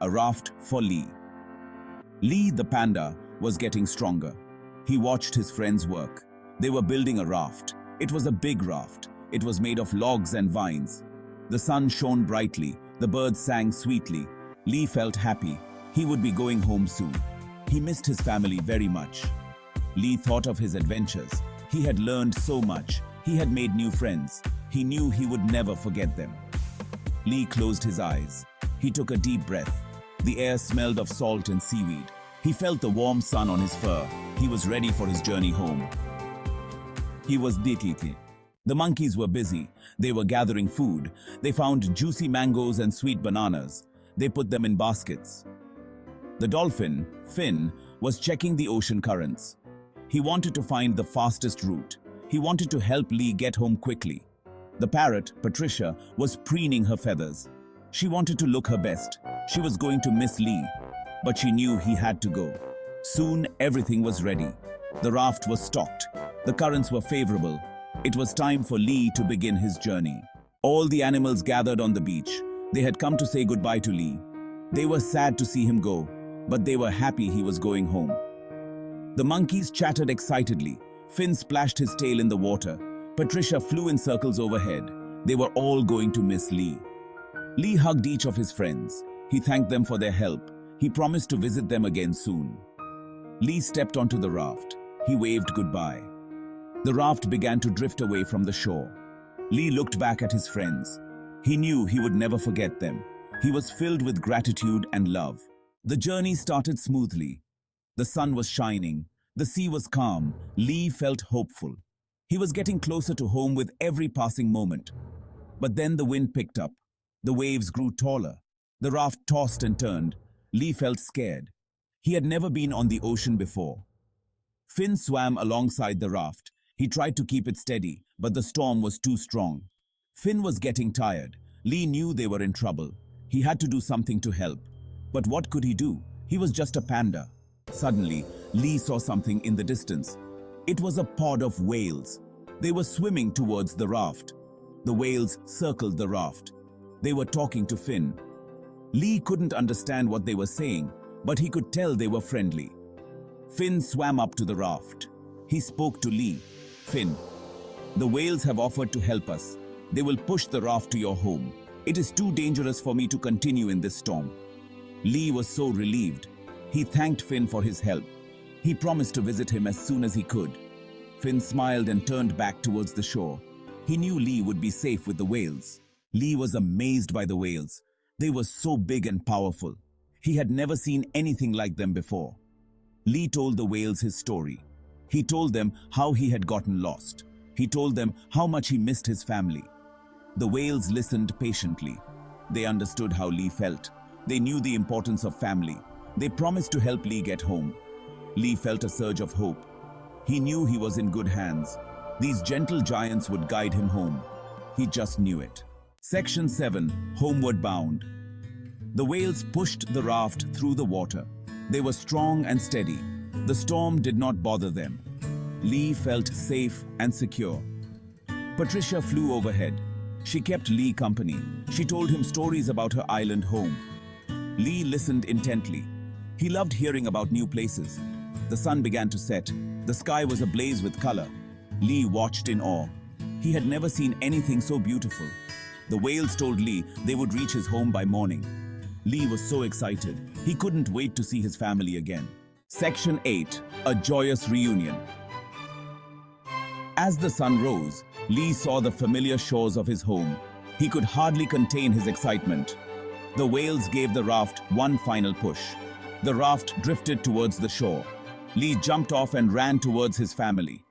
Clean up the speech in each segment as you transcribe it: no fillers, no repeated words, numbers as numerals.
a raft for Li. Li, the panda, was getting stronger. He watched his friends work. They were building a raft. It was a big raft. It was made of logs and vines. The sun shone brightly. The birds sang sweetly. Li felt happy. He would be going home soon. He missed his family very much. Li thought of his adventures. He had learned so much. He had made new friends. He knew he would never forget them. Li closed his eyes. He took a deep breath. The air smelled of salt and seaweed. He felt the warm sun on his fur. He was ready for his journey home. He was dititi. The monkeys were busy. They were gathering food. They found juicy mangoes and sweet bananas. They put them in baskets. The dolphin, Finn, was checking the ocean currents. He wanted to find the fastest route. He wanted to help Li get home quickly. The parrot, Patricia, was preening her feathers. She wanted to look her best. She was going to miss Li, but she knew he had to go. Soon everything was ready. The raft was stocked. The currents were favorable. It was time for Li to begin his journey. All the animals gathered on the beach. They had come to say goodbye to Li. They were sad to see him go, but they were happy he was going home. The monkeys chattered excitedly. Finn splashed his tail in the water. Patricia flew in circles overhead. They were all going to miss Li. Li hugged each of his friends. He thanked them for their help. He promised to visit them again soon. Li stepped onto the raft. He waved goodbye. The raft began to drift away from the shore. Li looked back at his friends. He knew he would never forget them. He was filled with gratitude and love. The journey started smoothly. The sun was shining. The sea was calm. Li felt hopeful. He was getting closer to home with every passing moment. But then the wind picked up. The waves grew taller. The raft tossed and turned. Li felt scared. He had never been on the ocean before. Finn swam alongside the raft. He tried to keep it steady, but the storm was too strong. Finn was getting tired. Li knew they were in trouble. He had to do something to help. But what could he do? He was just a panda. Suddenly, Li saw something in the distance. It was a pod of whales. They were swimming towards the raft. The whales circled the raft. They were talking to Finn. Li couldn't understand what they were saying, but he could tell they were friendly. Finn swam up to the raft. He spoke to Li. Finn, the whales have offered to help us. They will push the raft to your home. It is too dangerous for me to continue in this storm. Li was so relieved. He thanked Finn for his help. He promised to visit him as soon as he could. Finn smiled and turned back towards the shore. He knew Li would be safe with the whales. Li was amazed by the whales. They were so big and powerful. He had never seen anything like them before. Li told the whales his story. He told them how he had gotten lost. He told them how much he missed his family. The whales listened patiently. They understood how Li felt. They knew the importance of family. They promised to help Li get home. Li felt a surge of hope. He knew he was in good hands. These gentle giants would guide him home. He just knew it. Section 7. Homeward Bound. The whales pushed the raft through the water. They were strong and steady. The storm did not bother them. Li felt safe and secure. Patricia flew overhead. She kept Li company. She told him stories about her island home. Li listened intently. He loved hearing about new places. The sun began to set. The sky was ablaze with color. Li watched in awe. He had never seen anything so beautiful. The whales told Li they would reach his home by morning. Li was so excited. He couldn't wait to see his family again. Section 8. A Joyous Reunion. As the sun rose, Li saw the familiar shores of his home. He could hardly contain his excitement. The whales gave the raft one final push. The raft drifted towards the shore. Li jumped off and ran towards his family.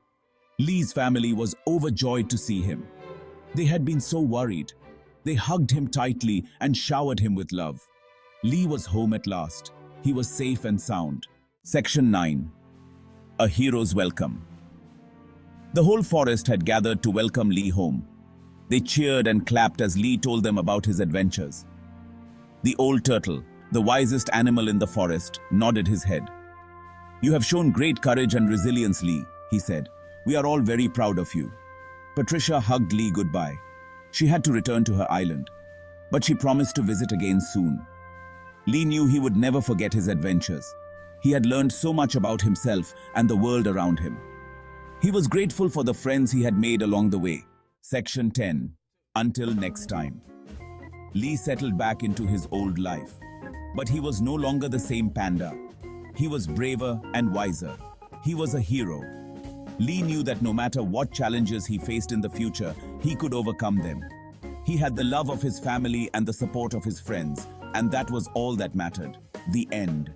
Li's family was overjoyed to see him. They had been so worried. They hugged him tightly and showered him with love. Li was home at last. He was safe and sound. Section 9. A Hero's Welcome. The whole forest had gathered to welcome Li home. They cheered and clapped as Li told them about his adventures. The old turtle, the wisest animal in the forest, nodded his head. "You have shown great courage and resilience, Li," he said. "We are all very proud of you." Patricia hugged Li goodbye. She had to return to her island, but she promised to visit again soon. Li knew he would never forget his adventures. He had learned so much about himself and the world around him. He was grateful for the friends he had made along the way. Section 10. Until next time. Li settled back into his old life. But he was no longer the same panda. He was braver and wiser. He was a hero. Li knew that no matter what challenges he faced in the future, he could overcome them. He had the love of his family and the support of his friends, and that was all that mattered. The end.